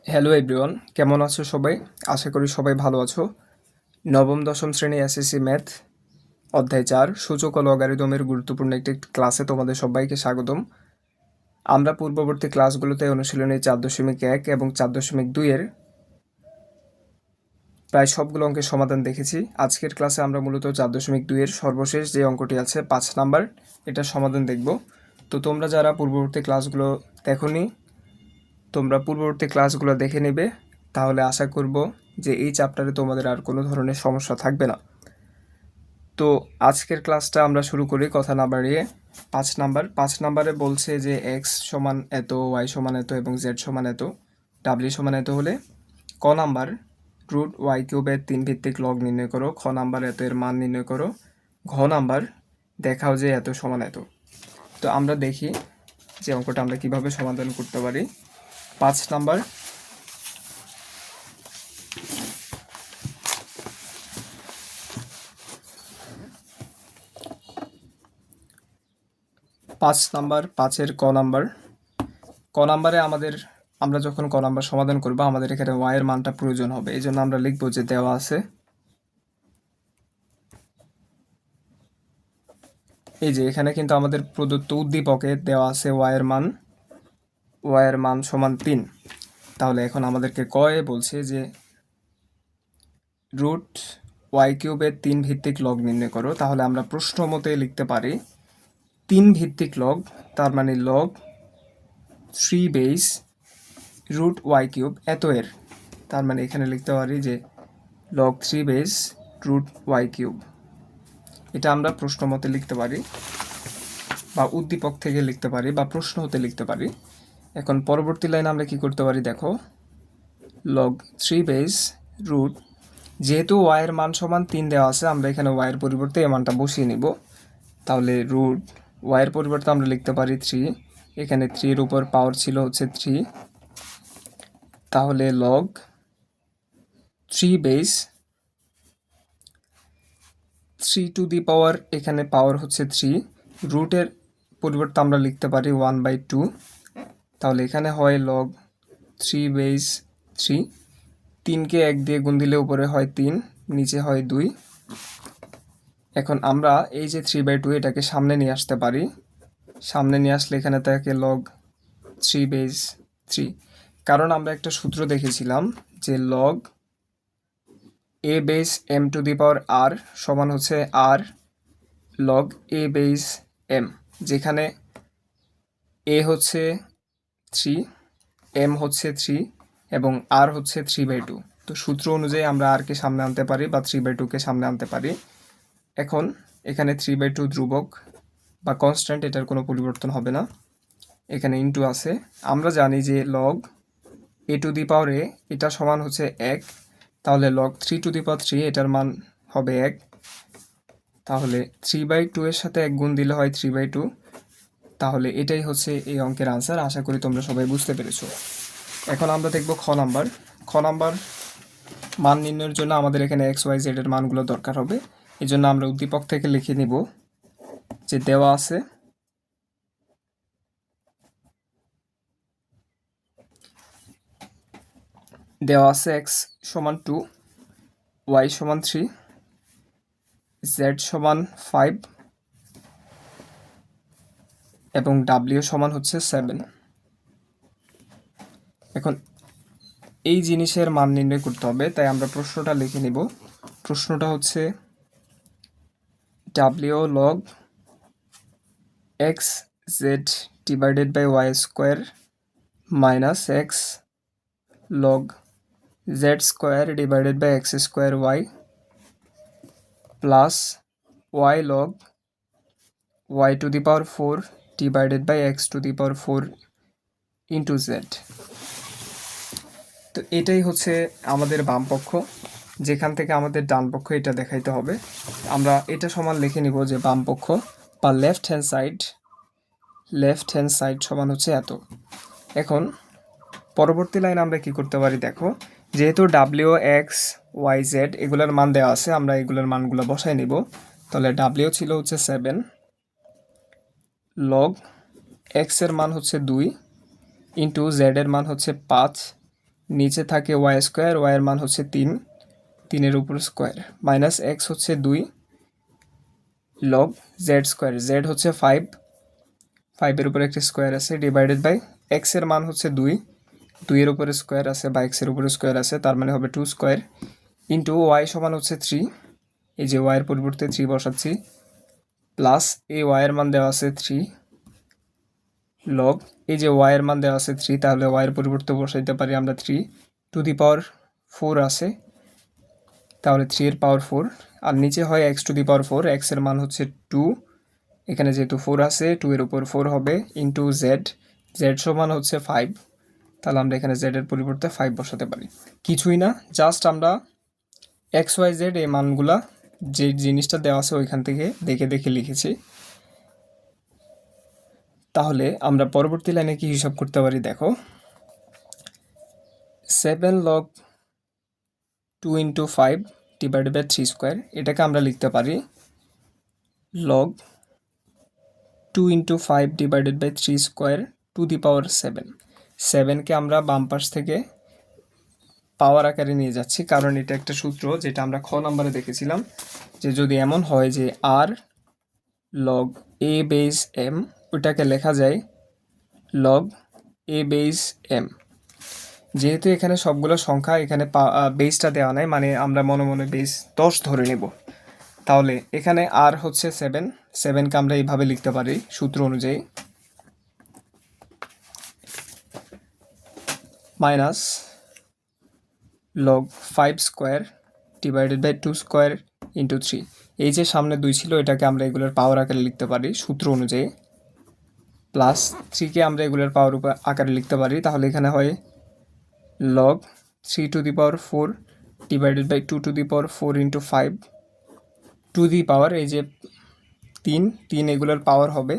Hello everyone, কেমন আছো সবাই? আশা করি সবাই ভালো আছো। নবম দশম শ্রেণী এসএসসি ম্যাথ অধ্যায় 4 সূচক ও লগারিদমের গুরুত্বপূর্ণ একটি ক্লাসে তোমাদের সবাইকে স্বাগতম। আমরা পূর্ববর্তী ক্লাসগুলোতে অনুশীলনী 4.1 এবং 4.2 এর প্রায় সবগুলো অঙ্কের সমাধান দেখেছি। আজকের ক্লাসে আমরা মূলত 4.2 এর সর্বশেষ যে অঙ্কটি আছে 5 নাম্বার, এটার সমাধান দেখব। তো তোমরা যারা পূর্ববর্তী ক্লাসগুলো দেখোনি, তোমরা পূর্ববর্তী ক্লাসগুলো দেখে নেবে, তাহলে আশা করব যে এই চ্যাপ্টারে তোমাদের আর কোনো ধরনের সমস্যা থাকবে না। তো আজকের ক্লাসটা আমরা শুরু করি কথা না বাড়িয়ে। 5 নাম্বারে বলছে যে এক্স সমান এত, ওয়াই সমান এত এবং জেড সমান এত, ডাব্লিউ সমান এত হলে ক নাম্বার রুট ওয়াই কিউবের 3 ভিত্তিক লগ নির্ণয় করো, খ নাম্বার এত এর মান নির্ণয় করো, ঘ নাম্বার দেখাও যে এত সমান এত। তো আমরা দেখি যে অঙ্কটা আমরা কিভাবে সমাধান করতে পারি। 5 নাম্বার, পাঁচের ক নাম্বারে আমরা যখন ক নাম্বার সমাধান করব আমাদের এখানে ওয়াই এর মানটা প্রয়োজন হবে। এই জন্য আমরা লিখবো যে দেওয়া আছে, এই যে এখানে কিন্তু আমাদের প্রদত্ত উদ্দীপকে দেওয়া আছে ওয়াই এর মান সমান 3। তাহলে এখন আমাদেরকে কয়ে বলছে যে রুট ওয়াই কিউবের 3 ভিত্তিক লগ নির্ণয় করো। তাহলে আমরা প্রশ্ন মতে লিখতে পারি 3 ভিত্তিক লগ, তার মানে log 3 base root Y cube এত এর, তার মানে এখানে লিখতে পারি যে log 3 base root Y cube. এটা আমরা প্রশ্ন মতে লিখতে পারি বা উদ্দীপক থেকে লিখতে পারি বা প্রশ্ন হতে লিখতে পারি। এখন পরবর্তী লাইন আমরা কি করতে পারি দেখো, লগ 3 বেস রুট, যেহেতু ওয়াইয়ের মান সমান 3 দেওয়া আছে, আমরা এখানে ওয়াইয়ের পরিবর্তে এই মানটা বসিয়ে নিব। তাহলে রুট ওয়াইয়ের পরিবর্তে আমরা লিখতে পারি 3, এখানে 3 এর উপর পাওয়ার ছিল হচ্ছে 3, তাহলে লগ 3 বেস 3 টু দি পাওয়ার, এখানে পাওয়ার হচ্ছে 3, রুটের পরিবর্তে আমরা লিখতে পারি 1/2। তাহলে এখানে হয় লগ 3 বেস 3, 3কে 1 দিয়ে গুণ দিলে উপরে হয় 3, নিচে হয় 2। এখন আমরা এই যে 3/2 এটাকে সামনে নিয়ে আসতে পারি। সামনে নিয়ে আসলে এখানে থাকে লগ 3 বেস 3, কারণ আমরা একটা সূত্র দেখেছিলাম যে log a base m to the power r সমান হচ্ছে r log a base m, যেখানে এ হচ্ছে 3, এম হচ্ছে 3 এবং আর হচ্ছে 3/2। তো সূত্র অনুযায়ী আমরা আরকে সামনে আনতে পারি বা 3/2কে সামনে আনতে পারি। এখন এখানে 3/2 ধ্রুবক বা কনস্ট্যান্ট, এটার কোনো পরিবর্তন হবে না। এখানে ইনটু আছে, আমরা জানি যে লগ এ টু দি পাওয়ার এ এটা সমান হচ্ছে 1, তাহলে লগ 3 টু দি পাওয়ার 3 এটার মান হবে 1। তাহলে 3/2 এর সাথে 1 গুণ দিলে হয় 3/2। তাহলে এটাই হচ্ছে এই অঙ্কের আনসার। আশা করি তোমরা সবাই বুঝতে পেরেছো। এখন আমরা দেখব খ নাম্বার মান নির্ণয়ের জন্য আমাদের এখানে এক্স ওয়াই জেড এর মানগুলো দরকার হবে। এই জন্য আমরা উদ্দীপক থেকে লিখে নিব যে দেওয়া আছে এক্স সমান 2, ওয়াই সমান 3, জেড সমান 5 এবং ডাব্লিউ সমান হচ্ছে 7। এখন এই জিনিসের মান নির্ণয় করতে হবে, তাই আমরা প্রশ্নটা লিখে নিব। প্রশ্নটা হচ্ছে ডাব্লিউ log x z divided by y square minus x log z square divided by x square y plus y log y to the power 4 divided by x to the power 4 into z. তো এটাই হচ্ছে আমাদের বাম পক্ষ, যেখান থেকে আমাদের ডান পক্ষ এটা দেখাইতে হবে। আমরা এটা সমান লিখে নিব যে বাম পক্ষ বা লেফট হ্যান্ড সাইড সমান হচ্ছে এত। এখন পরবর্তী লাইন আমরা কি করতে পারি দেখো, যেহেতু ডাব্লিউ এক্স ওয়াই জেড এগুলোর মান দেওয়া আছে, আমরা এগুলোর মানগুলো বসাই নিব। তাহলে ডাব্লিউ ছিল হচ্ছে 7, লগ এক্স এর মান হচ্ছে 2 ইন্টু জেড এর মান হচ্ছে 5 নিচে থাকে ওয়াই স্কোয়ার, ওয়াইয়ের মান হচ্ছে 3, 3-এর উপর স্কোয়ার, মাইনাস এক্স হচ্ছে 2 লগ জেড স্কোয়ার, জেড হচ্ছে 5, 5-এর উপর একটা স্কোয়ার আছে, ডিভাইডেড বাই এক্সের মান হচ্ছে 2, 2-এর উপরে স্কোয়ার আছে বা এক্সের উপরে স্কোয়ার আছে, তার মানে হবে 2 স্কোয়ার ইন্টু ওয়াই সমান হচ্ছে 3, এই যে ওয়াইয়ের পরিবর্তে 3 বসাচ্ছি, প্লাস এই ওয়াইয়ের মান দেওয়া আছে 3 লগ এই যে ওয়াইয়ের মান দেওয়া আছে 3, তাহলে ওয়াইয়ের পরিবর্তে বসাইতে পারি আমরা 3 টু দি পাওয়ার 4 আছে, তাহলে 3 এর পাওয়ার 4, আর নিচে হয় এক্স টু দি পাওয়ার 4, এক্সের মান হচ্ছে 2, এখানে যেহেতু 4 আছে 2 এর উপর 4 হবে ইন্টু জেড, জেড সমান হচ্ছে 5, তাহলে আমরা এখানে জেড এর পরিবর্তে 5 বসাতে পারি। কিছুই না, জাস্ট আমরা এক্স ওয়াই জেড এই মানগুলা যে জিনিসটা দেওয়া আছে ওইখান থেকে দেখে দেখে লিখেছি। তাহলে আমরা পরবর্তী লাইনে কি হিসাব করতে পারি দেখো, 7 log 2 into 5 divided by 3 square, এটাকে আমরা লিখতে পারি log 2 into 5 divided by 3 square to the power 7, 7কে আমরা বাম পাশ থেকে পাওয়ার আকারে নিয়ে যাচ্ছি, কারণ এটা একটা সূত্র যেটা আমরা খ নাম্বারে দেখেছিলাম, যে যদি এমন হয় যে আর লগ এ বেস এম, ওটাকে লেখা যায় লগ এ বেস এম। যেহেতু এখানে সবগুলো সংখ্যা, এখানে বেসটা দেওয়া নাই, মানে আমরা মনে মনে বেস 10 ধরে নেব, তাহলে এখানে আর হচ্ছে 7, 7কে আমরা এইভাবে লিখতে পারি সূত্র অনুযায়ী, minus log 5 square divided by 2 square into 3, এই যে সামনে 2 ছিল এটাকে আমরা এগুলোর পাওয়ার আকারে লিখতে পারি সূত্র অনুযায়ী, প্লাস 3কে আমরা এগুলোর পাওয়ার আকারে লিখতে পারি, তাহলে এখানে হয় log 3 to the power 4 divided by 2 to the power 4 into 5 to the power, এই যে 3 এগুলোর পাওয়ার হবে।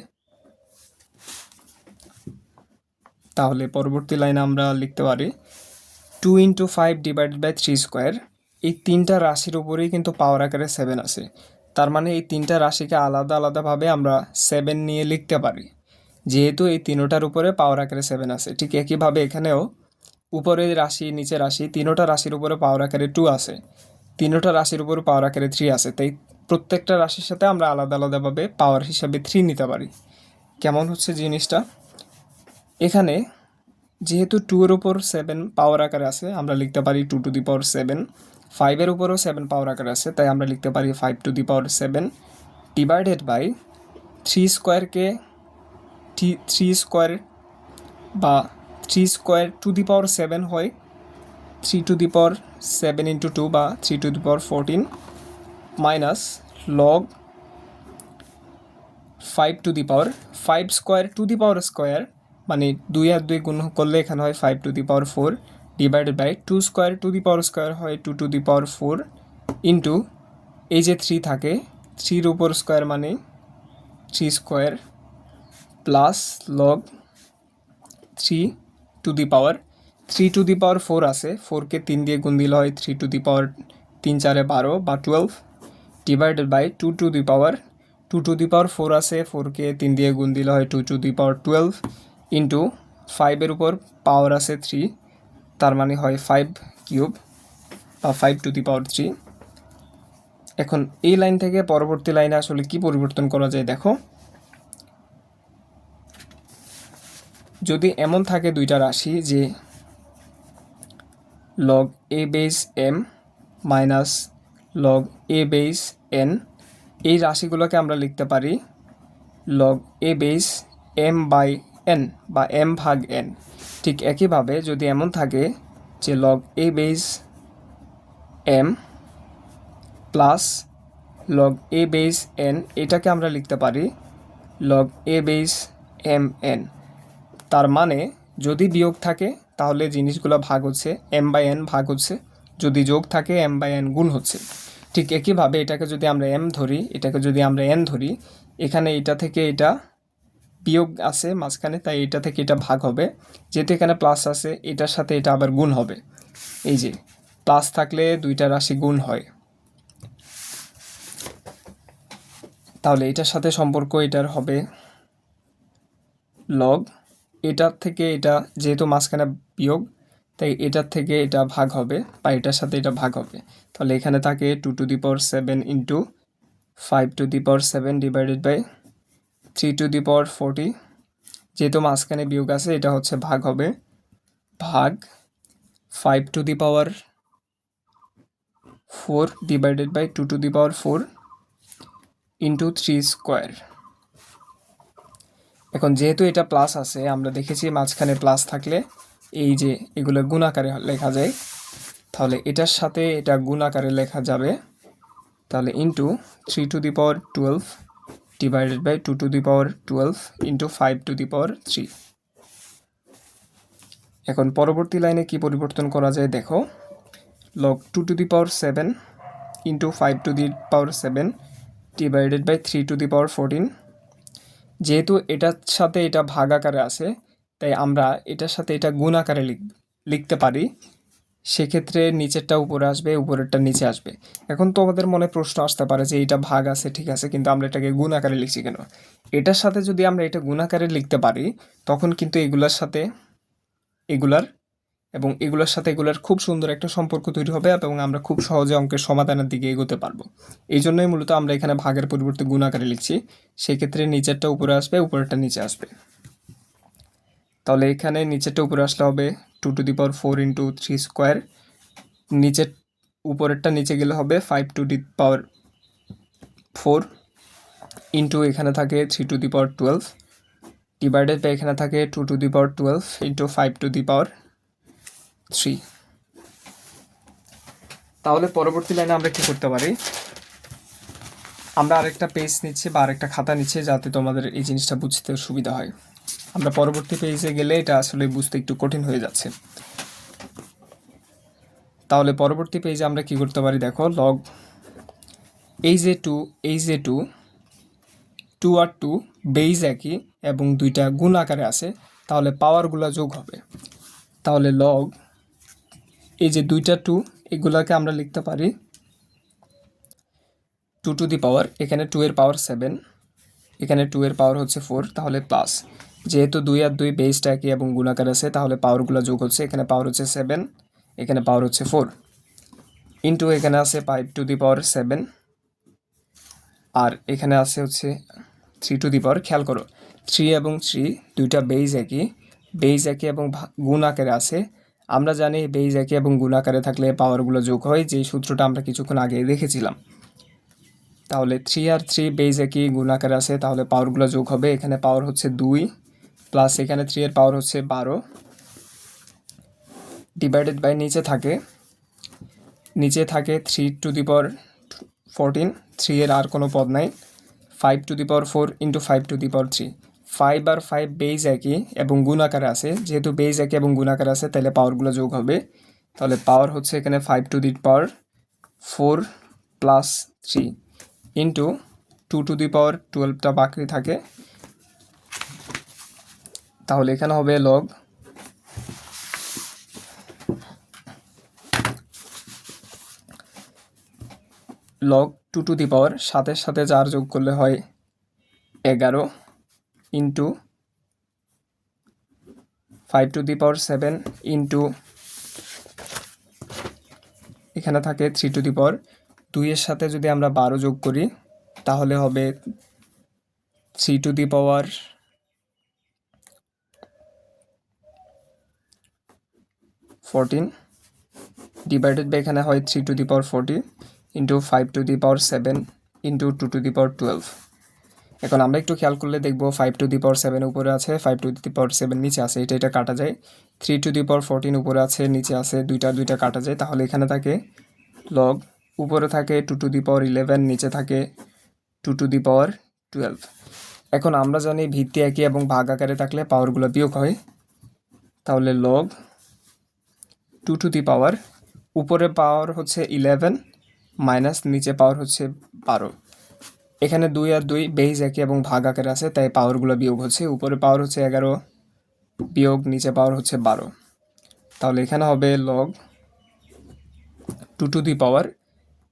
তাহলে পরবর্তী লাইনে আমরা লিখতে পারি 2 ইন্টু 5 ডিভাইডেড বাই 3 স্কোয়ার, এই তিনটা রাশির উপরেই কিন্তু পাওয়ার আকারে 7 আছে, তার মানে এই তিনটা রাশিকে আলাদা আলাদাভাবে আমরা 7 নিয়ে লিখতে পারি, যেহেতু এই তিনোটার উপরে পাওয়ার আকারে 7 আছে। ঠিক একইভাবে এখানেও উপরে রাশি নিচে রাশি তিনোটা রাশির উপরে পাওয়ার আকারে 2 আছে, তিনোটা রাশির উপরে পাওয়ার আকারে 3 আছে, তাই প্রত্যেকটা রাশির সাথে আমরা আলাদা আলাদাভাবে পাওয়ার হিসাবে 3 নিতে পারি। কেমন হচ্ছে জিনিসটা, এখানে যেহেতু 2 এর উপর 7 পাওয়ার আকারে আছে, আমরা লিখতে পারি 2 টু দি পাওয়ার 7, 5-এর উপরও 7 পাওয়ার আকারে আছে, তাই আমরা লিখতে পারি 5 to the power 7 divided by 3 স্কোয়ারকে 3 স্কোয়ার বা 3 স্কোয়ার টু দি পাওয়ার 7 হয় 3 টু দি পাওয়ার 7 ইন্টু 2 বা 3 to the power 14 minus log 5 to the power 5 square to the power square, মানে 2 আর 2 গুণ করলে এখানে হয় 5 to the power 4 divided by 2 square to the power square হয় 2 to the power 4 into এই যে 3 থাকে 3-র উপর স্কোয়ার মানে 3 square plus log 3 to the power 3 to the power 4 আছে, 4কে 3 দিয়ে গুণ দিলে হয় 3 টু দি পাওয়ার 3 4-এ 12 বা 12 divided by 2 to the power 2 to the power 4 আছে, 4কে 3 দিয়ে গুণ দিলে হয় 2 টু দি পাওয়ার 12 ইন্টু 5-এর উপর পাওয়ার আছে 3, তার মানে হয় 5 কিউব বা 5 টু দি পাওয়ার 3। এখন এই লাইন থেকে পরবর্তী লাইনে আসলে কি পরিবর্তন করা যায় দেখো, যদি এমন থাকে দুইটা রাশি যে log a base m minus log a base n, এই রাশিগুলোকে আমরা লিখতে পারি log a base m by n বা এম ভাগ এন। ঠিক একইভাবে যদি এমন থাকে যে log a base m plus log a base n, এটাকে আমরা লিখতে পারি log a base m n. তার মানে যদি বিয়োগ থাকে তাহলে জিনিসগুলো ভাগ হচ্ছে, এম বাই এন ভাগ হচ্ছে, যদি যোগ থাকে এম বাই এন গুণ হচ্ছে। ঠিক একইভাবে এটাকে যদি আমরা এম ধরি, এটাকে যদি আমরা এন ধরি, এখানে এটা থেকে এটা বিয়োগ আছে মাঝখানে, তাই এটা থেকে এটা ভাগ হবে, যেহেতু এখানে প্লাস আছে এটার সাথে এটা আবার গুণ হবে, এই যে প্লাস থাকলে দুইটা রাশি গুণ হয়, তাহলে এটার সাথে সম্পর্ক এটার হবে লগ এটার থেকে এটা যেহেতু মাঝখানে বিয়োগ, তাই এটার থেকে এটা ভাগ হবে বা এটার সাথে এটা ভাগ হবে। তাহলে এখানে থাকে 2^7 ইন্টু 5^7 ডিভাইডেড বাই 3^40। যেহেতু মাঝখানে বিয়োগ আছে এটা হচ্ছে ভাগ হবে, ভাগ 5^4 ডিভাইডেড বাই 2^4 ইন্টু 3²। এখন যেহেতু এটা প্লাস আছে, আমরা দেখেছি মাঝখানে প্লাস থাকলে এই যে এগুলো গুণ আকারে লেখা যায়, তাহলে এটার সাথে এটা গুণ আকারে লেখা যাবে। তাহলে ইন্টু 3^12 ডিভাইডেড বাই 2^12 ইন্টু 5^3। এখন পরবর্তী লাইনে কি পরিবর্তন করা যায় দেখো, log 2^7 ইন্টু 5^7 ডিভাইডেড বাই 3^14। যেহেতু এটার সাথে এটা ভাগ আকারে আছে, তাই আমরা এটার সাথে এটা গুণ আকারে লিখতে পারি। সেক্ষেত্রে নিচেরটা উপরে আসবে, উপরেরটা নিচে আসবে। এখন তোমাদের মনে প্রশ্ন আসতে পারে যে এটা ভাগ আছে ঠিক আছে, কিন্তু আমরা এটাকে গুণ আকারে লিখছি কেন? এটার সাথে যদি আমরা এটা গুণ আকারে লিখতে পারি, তখন কিন্তু এগুলার সাথে এগুলার এবং এগুলোর সাথে এগুলোর খুব সুন্দর একটা সম্পর্ক তৈরি হবে এবং আমরা খুব সহজে অঙ্কের সমাধানের দিকে এগোতে পারবো। এই জন্যই মূলত আমরা এখানে ভাগের পরিবর্তে গুণ আকারে লিখছি। সেক্ষেত্রে নিচেরটা উপরে আসবে, উপরেরটা নিচে আসবে। তাহলে এখানে নিচেরটা উপরে আসলে হবে 2^4 ইন্টু 3²। নিচের উপরেরটা নিচে গেলে হবে 5^4 ইন্টু এখানে থাকে 3^12 ডিভাইডেড বাই এখানে থাকে 2^12 ইন্টু 5^3। তাহলে পরবর্তী লাইনে আমরা কি করতে পারি, আমরা আরেকটা পেজ নিচ্ছি বা আরেকটা খাতা নিচ্ছি যাতে তোমাদের এই জিনিসটা বুঝতে সুবিধা হয়। আমরা পরবর্তী পেজে গেলে এটা আসলে বুঝতে একটু কঠিন হয়ে যাচ্ছে। তাহলে পরবর্তী পেজে আমরা কি করতে পারি দেখো, লগ এই যে 2 আর 2 বেজ একই এবং দুইটা গুণ আকারে আছে, তাহলে পাওয়ারগুলো যোগ হবে। তাহলে লগ এই যে দুইটা 2 এগুলাকে আমরা লিখতে পারি 2^, এখানে 2 এর পাওয়ার 7, এখানে 2 এর পাওয়ার হচ্ছে 4, তাহলে প্লাস। যেহেতু 2 আর 2 বেসটা একই এবং গুণাকার আছে, তাহলে পাওয়ারগুলো যোগ হচ্ছে। এখানে পাওয়ার হচ্ছে 7, এখানে পাওয়ার হচ্ছে 4 ইন্টু এখানে আছে 5^7 আর এখানে আছে হচ্ছে 3^, খেয়াল করো 3 এবং 3 দুইটা বেজ একই এবং গুণ আকারে আছে। আমরা জানি বেজ একই এবং গুণ আকারে থাকলে পাওয়ারগুলো যোগ হয়, যে সূত্রটা আমরা কিছুক্ষণ আগে দেখেছিলাম। তাহলে 3 আর 3 বেজ একই গুণ আকারে আছে, তাহলে পাওয়ারগুলো যোগ হবে। এখানে পাওয়ার হচ্ছে 2 প্লাস এখানে 3 এর পাওয়ার হচ্ছে 12 ডিভাইডেড বাই নিচে থাকে 3^14, 3 এর আর কোনো পদ নাই, 5^4 ইন্টু 5^3। 5 আর 5 বেজ একই এবং গুণ আকারে আছে, যেহেতু বেজ একই এবং গুণ আকারে আছে তাহলে পাওয়ারগুলো যোগ হবে। তাহলে পাওয়ার হচ্ছে এখানে 5^4 প্লাস 3 ইন্টু 2^12টা বাকি থাকে। তাহলে এখানে হবে লগ 2^, সাথে সাথে 4 যোগ করলে হয় 11 ইন্টু 5^7 ইন্টু এখানে থাকে 3^, 2 এর সাথে যদি আমরা 12 যোগ করি তাহলে হবে 3^14 ডিভাইডেড বাই এখানে হয় 3^40 ইন্টু 5^7 ইন্টু 2^12। এখন আমরা একটু খেয়াল করলে দেখব 5^7 উপরে আছে, 5^7 নিচে আছে, এটা কাটা যায়। 3^14 উপরে আছে, নিচে আছে, দুইটা কাটা যায়। তাহলে এখানে থাকে লগ উপরে থাকে 2^11, নিচে থাকে 2^12। এখন আমরা জানি ভিত্তি একই এবং ভাগ আকারে থাকলে পাওয়ারগুলো বিয়োগ হয়। তাহলে লগ 2^, উপরে পাওয়ার হচ্ছে 11 মাইনাস নিচে পাওয়ার হচ্ছে 12। এখানে 2 আর 2 বেজ একই এবং ভাগ আকারে আছে, তাই পাওয়ারগুলো বিয়োগ হচ্ছে। উপরে পাওয়ার হচ্ছে 11 বিয়োগ নিচে পাওয়ার হচ্ছে 12। তাহলে এখানে হবে লগ 2^,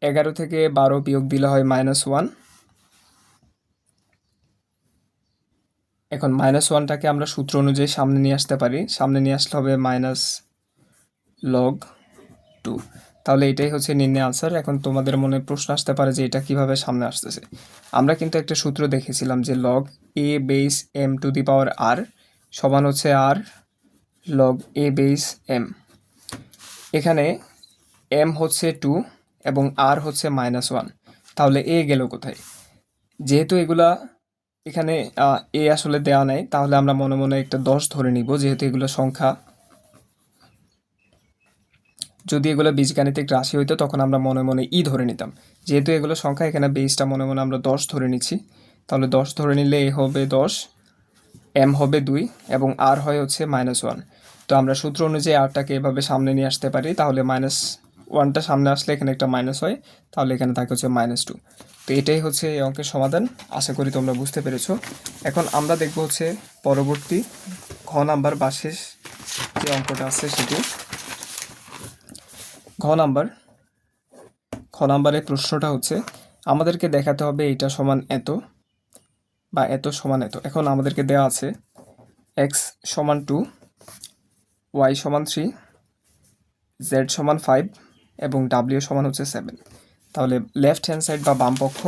11 থেকে 12 বিয়োগ দিলে হয় -1। এখন -1টাকে আমরা সূত্র অনুযায়ী সামনে নিয়ে আসতে পারি। সামনে নিয়ে আসলে হবে লগ 2। তাহলে এটাই হচ্ছে নির্ণয় আনসার। এখন তোমাদের মনে প্রশ্ন আসতে পারে যে এটা কিভাবে সামনে আসতেছে। আমরা কিন্তু একটা সূত্র দেখেছিলাম যে log a base m to the power r সমান হচ্ছে r log a base m. এখানে এম হচ্ছে 2 এবং আর হচ্ছে -1। তাহলে এ গেল কোথায়? যেহেতু এগুলা এখানে এ আসলে দেওয়া নাই, তাহলে আমরা মনে মনে একটা 10 ধরে নিব, যেহেতু এগুলো সংখ্যা। যদি এগুলো বীজগাণিতিক রাশি হইতো তখন আমরা মনে মনে ধরে নিতাম। যেহেতু এগুলো সংখ্যা, এখানে বেসটা মনে মনে আমরা 10 ধরে নিচ্ছি। তাহলে 10 ধরে নিলে এ হবে 10, এম হবে 2 এবং আর হয় হচ্ছে -1। তো আমরা সূত্র অনুযায়ী আরটাকে এভাবে সামনে নিয়ে আসতে পারি। তাহলে -1টা সামনে আসলে এখানে একটা মাইনাস হয়, তাহলে এখানে থাকে হচ্ছে -2। তো এটাই হচ্ছে এই অঙ্কের সমাধান। আশা করি তোমরা বুঝতে পেরেছো। এখন আমরা দেখব হচ্ছে পরবর্তী ঘ নাম্বার বা শেষ যে অঙ্কটা আছে সেটি। খ নাম্বারের প্রশ্নটা হচ্ছে আমাদেরকে দেখাতে হবে এটা সমান এত বা এত সমান এত। এখন আমাদেরকে দেওয়া আছে x সমান 2, y সমান 3, z সমান 5 এবং w সমান হচ্ছে 7। তাহলে লেফট হ্যান্ড সাইড বা বাম পক্ষ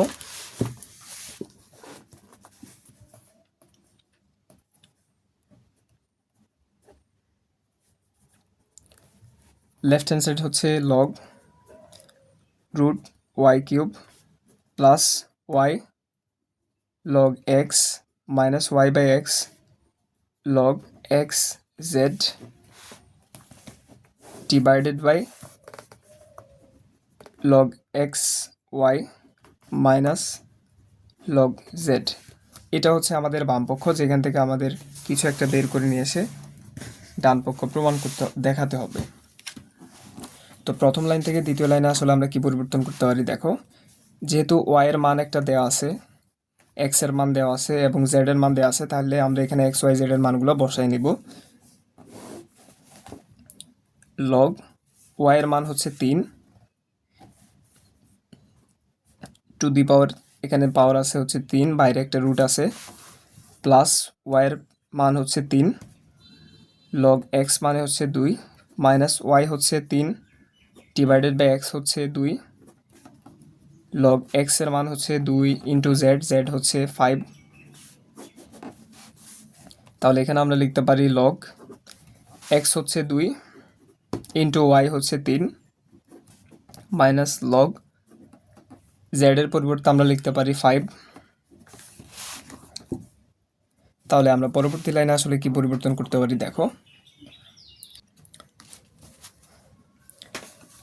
হচ্ছে log root Y cube plus y log x minus y by x log x z divided by log x y minus log z. এটা হচ্ছে আমাদের বাম পক্ষ, যেখান থেকে আমাদের কিছু একটা বের করে নিয়ে এসে ডান পক্ষ প্রমাণ করতে দেখাতে হবে। তো প্রথম লাইন থেকে দ্বিতীয় লাইনে আসলে আমরা কি পরিবর্তন করতে পারি দেখো। যেহেতু ওয়াই এর মান একটা দেওয়া আছে, এক্স এর মান দেওয়া আছে এবং জেড এর মান দেওয়া আছে, তাহলে আমরা এখানে এক্স ওয়াই জেড এর মানগুলো বসাই নিব। লগ ওয়াই এর মান হচ্ছে 3 টু দি পাওয়ার, এখানে পাওয়ার আছে হচ্ছে 3, বাইরে একটা রুট আছে, প্লাস ওয়াই এর মান হচ্ছে 3 লগ এক্স মানে হচ্ছে 2 মাইনাস ওয়াই হচ্ছে 3 ডিভাইডেড বাই এক্স হচ্ছে 2 লগ এক্স এর মান হচ্ছে 2 ইন্টু জেড, জেড হচ্ছে 5। তাহলে এখানে আমরা লিখতে পারি লগ এক্স হচ্ছে 2 ইন্টু ওয়াই হচ্ছে 3 মাইনাস লগ জেড এর পরিবর্তে আমরা লিখতে পারি 5। তাহলে আমরা পরবর্তী লাইনে আসলে কি পরিবর্তন করতে পারি দেখো।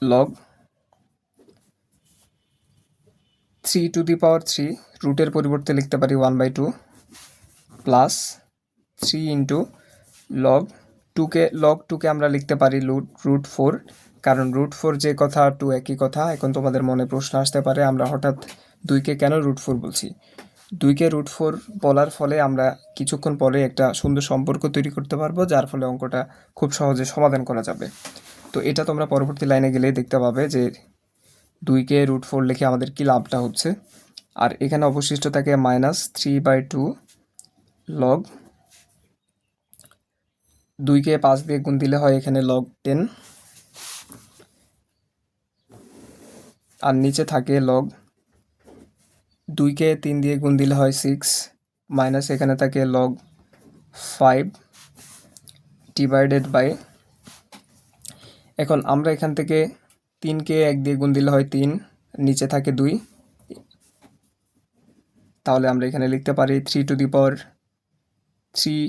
লগ 3 টু দি পাওয়ার 3 রুটের পরিবর্তে লিখতে পারি 1/2 প্লাস 3 ইন্টু লগ 2কে আমরা লিখতে পারি রুট 4, কারণ রুট 4 যে কথা 2 একই কথা। এখন তোমাদের মনে প্রশ্ন আসতে পারে আমরা হঠাৎ 2কে কেন রুট 4 বলছি। 2কে রুট 4 বলার ফলে আমরা কিছুক্ষণ পরে একটা সুন্দর সম্পর্ক তৈরি করতে পারবো, যার ফলে অঙ্কটা খুব সহজে সমাধান করা যাবে। তো এটা তোমরা পরবর্তী লাইনে গেলেই দেখতে পাবে যে 2কে রুট 4 লিখে আমাদের কি লাভটা হচ্ছে। আর এখানে অবশিষ্ট থাকে -3/2 লগ 2কে 5 দিয়ে গুণ দিলে হয় এখানে লগ 10, আর নিচে থাকে লগ 2কে 3 দিয়ে গুণ দিলে হয় 6 মাইনাস এখানে থাকে লগ 5 ডিভাইডেড বাই, এখন আমরা এখান থেকে 3কে 1 দিয়ে গুণ দিলে হয় 3, নিচে থাকে 2। তাহলে আমরা এখানে লিখতে পারি 3 to the power 3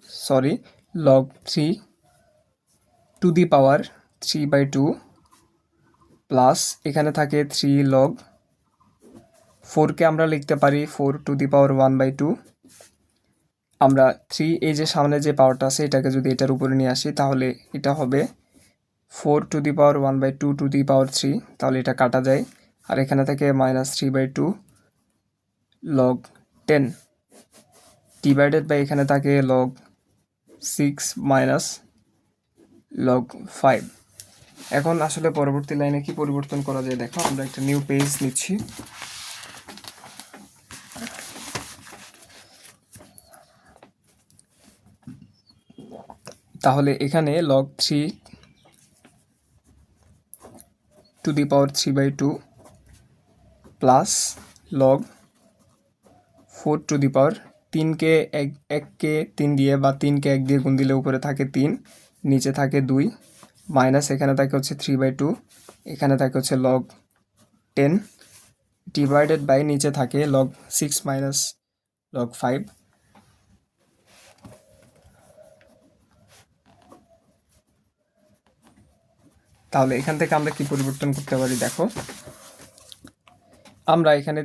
sorry log 3 to the power 3/2 plus এখানে থাকে 3 লগ 4কে আমরা লিখতে পারি 4 টু দি পাওয়ার 1/2। আমরা 3 এই যে সামনে যে পাওয়ারটা আছে এটাকে যদি এটার উপরে নিয়ে আসি তাহলে এটা হবে 4 to the power 1/2 two the power 3, তাহলে এটা কাটা যায়। আর এখানে থাকে -3/2 লগ 10 ডিভাইডেড বাই এখানে থাকে লগ 6 মাইনাস লগ 5। এখন আসলে পরবর্তী লাইনে কি পরিবর্তন করা যায় দেখো। আমরা একটা নিউ পেজ নিচ্ছি। তাহলে এখানে log 3 to the power 3/2 plus log 4 to the power 3কে এককে 3 দিয়ে বা 3কে 1 দিয়ে গুণ দিলে উপরে থাকে 3, নিচে থাকে 2, মাইনাস এখানে থাকে হচ্ছে 3/2, এখানে থাকে হচ্ছে লগ 10 ডিভাইডেড বাই নিচে থাকে লগ 6 মাইনাস লগ 5। তাহলে এখান থেকে আমরা কি পরিবর্তন করতে পারি দেখো, আমরা এখানে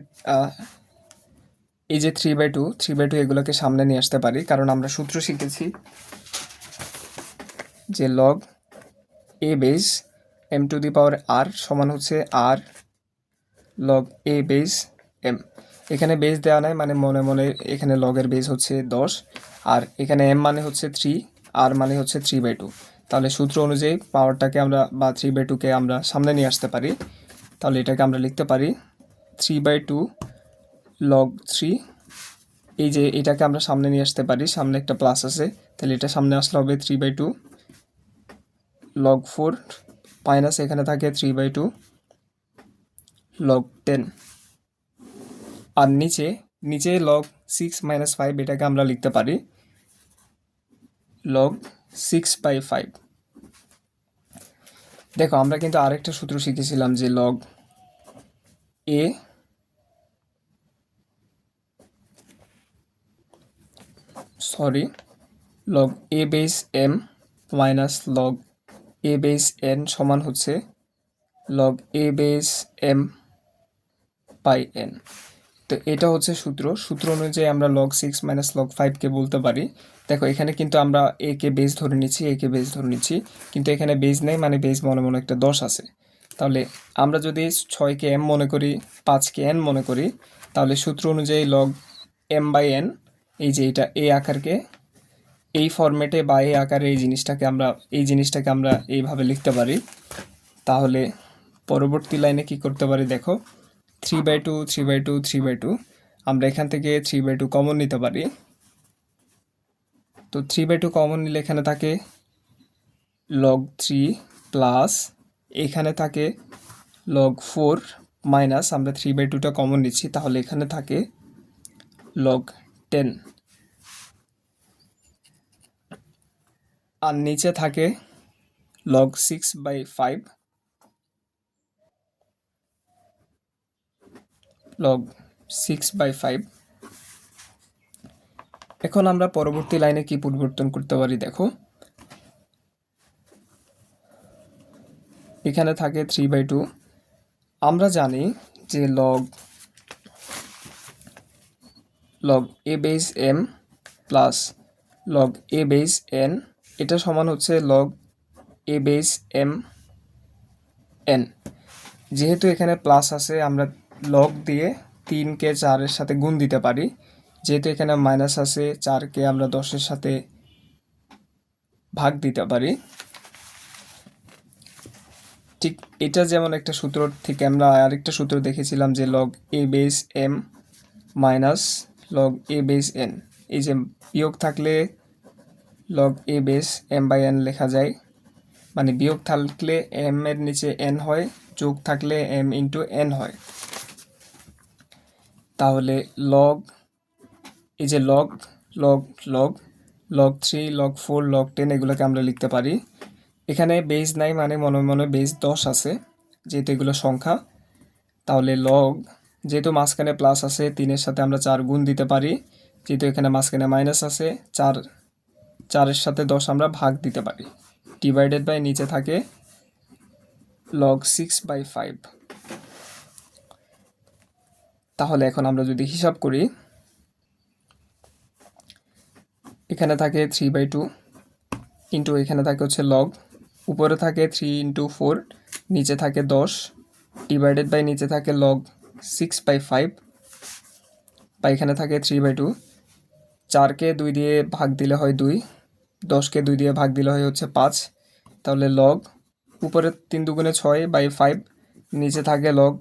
এই যে 3/2 এগুলোকে সামনে নিয়ে আসতে পারি, কারণ আমরা সূত্র শিখেছি যে log a base m to the power r সমান হচ্ছে r log a base m. এখানে বেস দেওয়া নাই, মানে মনে মনে এখানে লগের বেস হচ্ছে 10, আর এখানে এম মানে হচ্ছে 3, আর মানে হচ্ছে 3/2। তাহলে সূত্র অনুযায়ী পাওয়ারটাকে আমরা বা 3/2কে আমরা সামনে নিয়ে আসতে পারি। তাহলে এটাকে আমরা লিখতে পারি 3/2 লগ 3। এই যে এটাকে আমরা সামনে নিয়ে আসতে পারি, সামনে একটা প্লাস আছে, তাহলে এটা সামনে আসলে হবে 3/2 লগ 4 মাইনাস এখানে থাকে 3/2 লগ 10, আর নিচে লগ 6 মাইনাস 5 এটাকে আমরা লিখতে পারি লগ 6/5। দেখো আমরা কিন্তু আরেকটা সূত্র শিখেছিলাম যে log a log a base m minus log a base n সমান হচ্ছে log a base m by n. তো এটা হচ্ছে সূত্র অনুযায়ী আমরা লগ 6 মাইনাস লগ 5কে বলতে পারি। দেখো এখানে কিন্তু আমরা একে বেস ধরে নিচ্ছি, কিন্তু এখানে বেস নেই, মানে বেস মনে মনে একটা 10 আছে। তাহলে আমরা যদি 6কে এম মনে করি, 5কে এন মনে করি, তাহলে সূত্র অনুযায়ী লগ এম বাই এন, এই যে এটা এ আকারকে এই ফরম্যাটে বা এই আকারে এই জিনিসটাকে আমরা এইভাবে লিখতে পারি। তাহলে পরবর্তী লাইনে কি করতে পারি দেখো, 3/2 আমরা এখান থেকে 3/2 কমন নিতে পারি। তো 3/2 কমন নিলে এখানে থাকে লগ 3 প্লাস এখানে থাকে লগ 4 মাইনাস আমরা 3/2টা কমন নিচ্ছি, তাহলে এখানে থাকে লগ 10, আর নিচে থাকে লগ 6/5 লগ 6/5। এখন আমরা পরবর্তী লাইনে কি পরিবর্তন করতে পারি দেখো, এখানে থাকে 3/2। আমরা জানি যে log a base m plus log a base N এটা সমান হচ্ছে log a base m N. যেহেতু এখানে প্লাস আছে, আমরা লগ দিয়ে 3কে 4-এর সাথে গুণ দিতে পারি। যেহেতু এখানে মাইনাস আছে, 4কে আমরা 10-এর সাথে ভাগ দিতে পারি। ঠিক এটা যেমন একটা সূত্র থেকে আমরা আরেকটা সূত্র দেখেছিলাম যে log a base m minus log a base n, এই যে বিয়োগ থাকলে log a base m by n লেখা যায়, মানে বিয়োগ থাকলে এম এর নিচে এন হয়, যোগ থাকলে এম ইন্টু এন হয়। তাহলে এই যে লগ 3 লগ 4 লগ 10 এগুলোকে আমরা লিখতে পারি। এখানে বেস নাই, মানে মনে মনে বেস 10 আছে, যেহেতু এগুলো সংখ্যা। তাহলে যেহেতু মাঝখানে প্লাস আছে, 3-এর সাথে আমরা 4 গুণ দিতে পারি। যেহেতু এখানে মাঝখানে মাইনাস আছে, 4-এর সাথে 10 আমরা ভাগ দিতে পারি। ডিভাইডেড বাই নিচে থাকে লগ 6/5। তাহলে এখন আমরা যদি হিসাব করি, এখানে থাকে 3/2 ইন্টু এখানে থাকে হচ্ছে লগ, উপরে থাকে 3 ইন্টু 4, নিচে থাকে 10, ডিভাইডেড বাই নিচে থাকে লগ 6/5 বা এখানে থাকে 3/2। 4কে 2 দিয়ে ভাগ দিলে হয় 2, 10কে 2 দিয়ে ভাগ দিলে হয় হচ্ছে 5। তাহলে লগ উপরে 3 দুগুণে 6/5, নিচে থাকে লগ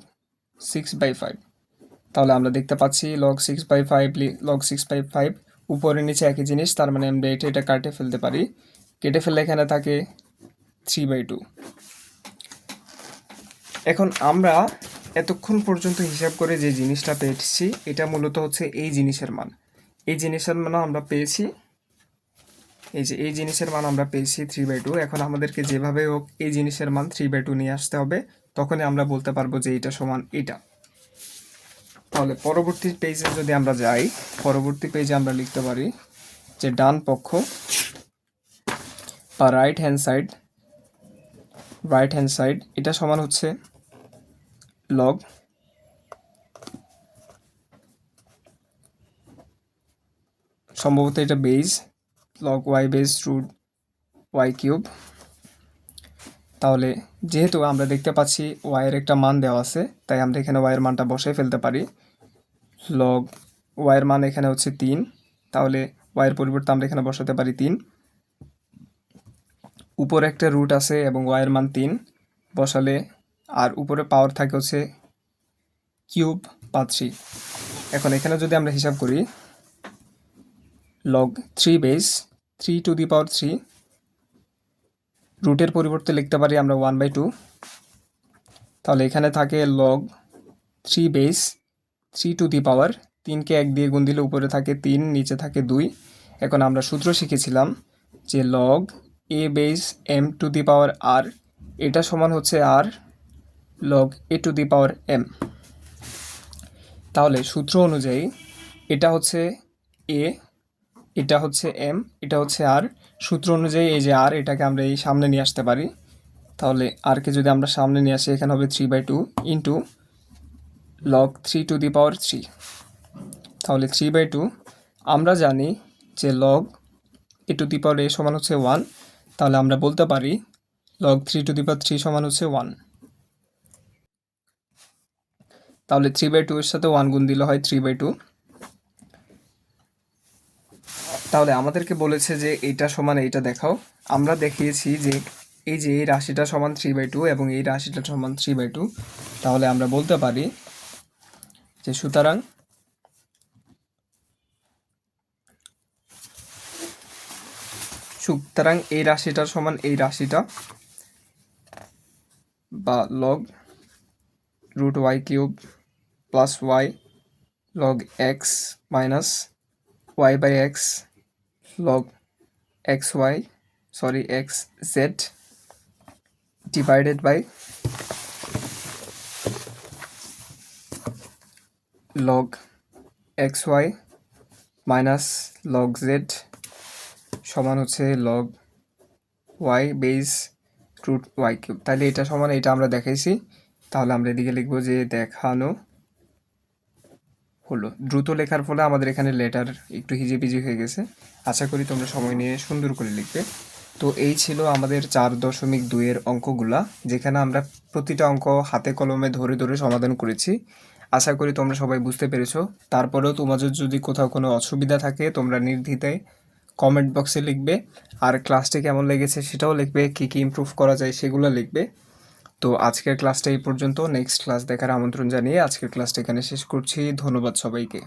6/5। তাহলে আমরা দেখতে পাচ্ছি লগ 6/5 উপরে নিচে একই জিনিস, তার মানে আমরা এটা কেটে ফেলতে পারি। কেটে ফেললে এখানে থাকে 3/2। এখন আমরা এতক্ষণ পর্যন্ত হিসাব করে যে জিনিসটা পেয়েছি এটা মূলত হচ্ছে এই জিনিসের মান। এই জিনিসের মান আমরা পেয়েছি, এই যে এই জিনিসের মান আমরা পেয়েছি 3/2। এখন আমাদেরকে যেভাবে হোক এই জিনিসের মান 3/2 নিয়ে আসতে হবে, তখনই আমরা বলতে পারবো যে এটা সমান এটা। তাহলে পরবর্তী পেজে যদি আমরা যাই, পরবর্তী পেজে আমরা লিখতে পারি যে ডান পক্ষ বা রাইট হ্যান্ড সাইড এটা সমান হচ্ছে লগ সম্ভবত এটা base log y base root Y cube. তাহলে যেহেতু আমরা দেখতে পাচ্ছি ওয়াইয়ের একটা মান দেওয়া আছে, তাই আমরা এখানে ওয়াইয়ের মানটা বসাই ফেলতে পারি। লগ ওয়াইয়ের মান এখানে হচ্ছে 3, তাহলে ওয়াইয়ের পরিবর্তে আমরা এখানে বসাতে পারি 3। উপরে একটা রুট আছে এবং ওয়াইয়ের মান 3 বসালে, আর উপরে পাওয়ার থাকে হচ্ছে কিউব বা 3। এখন এখানে যদি আমরা হিসাব করি লগ 3 বেস 3 রুটের পরিবর্তে লিখতে পারি আমরা 1/2। তাহলে এখানে থাকে লগ 3 বেস 3 কে 1 দিয়ে গুণ দিলে উপরে থাকে 3, নিচে থাকে 2। এখন আমরা সূত্র শিখেছিলাম যে লগ এ বেস m⁴r এটা সমান হচ্ছে r লগ a⁴m। তাহলে সূত্র অনুযায়ী এটা হচ্ছে a, এটা হচ্ছে m, এটা হচ্ছে r। সূত্র অনুযায়ী এই যে r এটাকে আমরা এই সামনে নিয়ে আসতে পারি। তাহলে rকে যদি আমরা সামনে নিয়ে আসি, এখানে হবে 3/2 ইন্টু লগ 3⁴। তাহলে 3/2 আমরা জানি যে লগ a⁴a সমান হচ্ছে 1, তাহলে আমরা বলতে পারি লগ 3⁴ সমান হচ্ছে 1। তাহলে 3/2 এর সাথে 1 গুণ দিলে হয় 3/2। তাহলে আমাদেরকে বলেছে যে এইটা সমান এইটা দেখাও। আমরা দেখিয়েছি যে এই যে এই রাশিটা সমান 3/2 এবং এই রাশিটা সমান 3/2। তাহলে আমরা বলতে পারি যে সুতরাং এই রাশিটার সমান এই রাশিটা, বা log root Y cube plus y log x minus y by x log x z divided by log x y minus log z সমান হচ্ছে log y base root Y cube. তাহলে এটা সমান এটা আমরা দেখাইছি। তাহলে আমরা এদিকে লিখবো যে দেখানো হলো। দ্রুত লেখার ফলে আমাদের এখানে লেটার একটু হিজিবিজি হয়ে গেছে। আশা করি তোমরা সময় নিয়ে সুন্দর করে লিখবে। তো এই ছিল আমাদের 4.2 অঙ্কগুলা, যেখানে আমরা প্রতিটা অঙ্ক হাতে কলমে ধরে ধরে সমাধান করেছি। আশা করি তোমরা সবাই বুঝতে পেরেছো। তারপরেও তোমাদের যদি কোথাও কোনো অসুবিধা থাকে তোমরা নির্দ্বিধায় কমেন্ট বক্সে লিখবে, আর ক্লাসটি কেমন লেগেছে সেটাও লিখবে, কী কী ইমপ্রুভ করা যায় সেগুলো লিখবে। তো আজকের ক্লাসটা এই পর্যন্ত। নেক্সট ক্লাস দেখার আমন্ত্রণ জানিয়ে আজকের ক্লাসটা এখানে শেষ করছি। ধন্যবাদ সবাইকে।